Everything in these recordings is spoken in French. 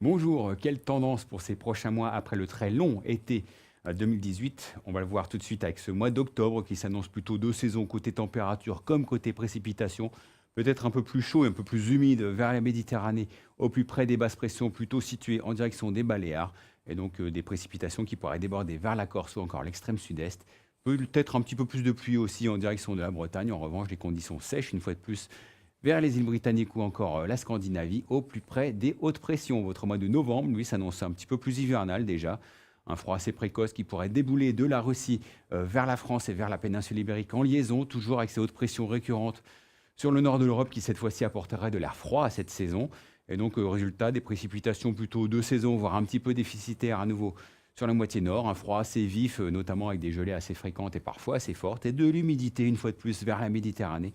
Bonjour, quelle tendance pour ces prochains mois après le très long été 2018? On va le voir tout de suite avec ce mois d'octobre qui s'annonce plutôt deux saisons côté température comme côté précipitation. Peut-être un peu plus chaud et un peu plus humide vers la Méditerranée, au plus près des basses pressions, plutôt situées en direction des Baléares. Et donc des précipitations qui pourraient déborder vers la Corse ou encore l'extrême sud-est. Peut-être un petit peu plus de pluie aussi en direction de la Bretagne. En revanche, les conditions sèches, une fois de plus, vers les îles britanniques ou encore la Scandinavie, au plus près des hautes pressions. Votre mois de novembre, lui, s'annonce un petit peu plus hivernal déjà. Un froid assez précoce qui pourrait débouler de la Russie vers la France et vers la péninsule ibérique en liaison, toujours avec ces hautes pressions récurrentes sur le nord de l'Europe qui cette fois-ci apporterait de l'air froid à cette saison. Et donc, résultat, des précipitations plutôt de saison, voire un petit peu déficitaires à nouveau sur la moitié nord. Un froid assez vif, notamment avec des gelées assez fréquentes et parfois assez fortes. Et de l'humidité, une fois de plus, vers la Méditerranée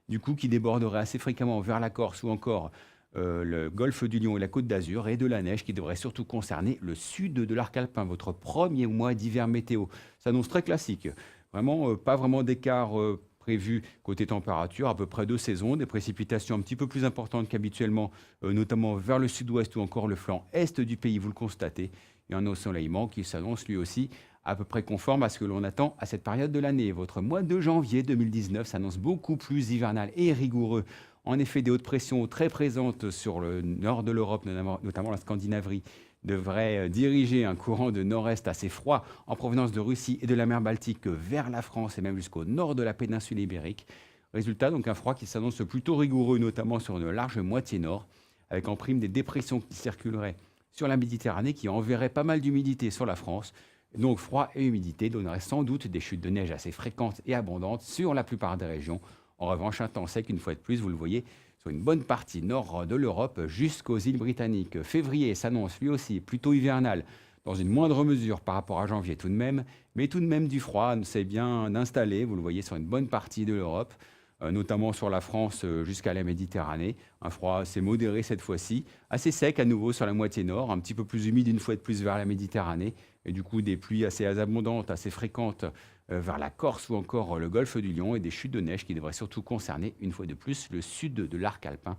du coup qui déborderait assez fréquemment vers la Corse ou encore le golfe du Lion et la Côte d'Azur, et de la neige qui devrait surtout concerner le sud de l'arc alpin, votre premier mois d'hiver météo. Ça annonce très classique. Vraiment, pas vraiment d'écart prévu côté température, à peu près deux saisons, des précipitations un petit peu plus importantes qu'habituellement, notamment vers le sud-ouest ou encore le flanc est du pays, vous le constatez, et un ensoleillement qui s'annonce lui aussi à peu près conforme à ce que l'on attend à cette période de l'année. Votre mois de janvier 2019 s'annonce beaucoup plus hivernal et rigoureux. En effet, des hautes pressions très présentes sur le nord de l'Europe, notamment la Scandinavie, devraient diriger un courant de nord-est assez froid en provenance de Russie et de la mer Baltique vers la France et même jusqu'au nord de la péninsule ibérique. Résultat, donc un froid qui s'annonce plutôt rigoureux, notamment sur une large moitié nord, avec en prime des dépressions qui circuleraient sur la Méditerranée, qui enverraient pas mal d'humidité sur la France. Donc froid et humidité donneraient sans doute des chutes de neige assez fréquentes et abondantes sur la plupart des régions. En revanche, un temps sec, une fois de plus, vous le voyez, sur une bonne partie nord de l'Europe jusqu'aux îles britanniques. Février s'annonce lui aussi plutôt hivernal, dans une moindre mesure par rapport à janvier tout de même, mais tout de même du froid c'est bien installé, vous le voyez, sur une bonne partie de l'Europe, notamment sur la France jusqu'à la Méditerranée. Un froid assez modéré cette fois-ci, assez sec à nouveau sur la moitié nord, un petit peu plus humide une fois de plus vers la Méditerranée, et du coup des pluies assez abondantes, assez fréquentes vers la Corse ou encore le golfe du Lion, et des chutes de neige qui devraient surtout concerner une fois de plus le sud de l'arc alpin.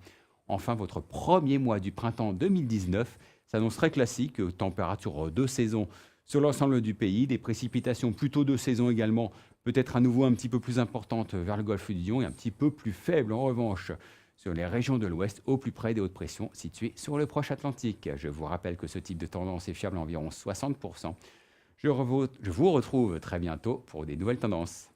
Enfin, votre premier mois du printemps 2019 s'annonce très classique, température de saison sur l'ensemble du pays, des précipitations plutôt de saison également, peut-être à nouveau un petit peu plus importantes vers le golfe du Lion et un petit peu plus faibles en revanche sur les régions de l'ouest, au plus près des hautes pressions situées sur le proche Atlantique. Je vous rappelle que ce type de tendance est fiable à environ 60%. Je vous retrouve très bientôt pour des nouvelles tendances.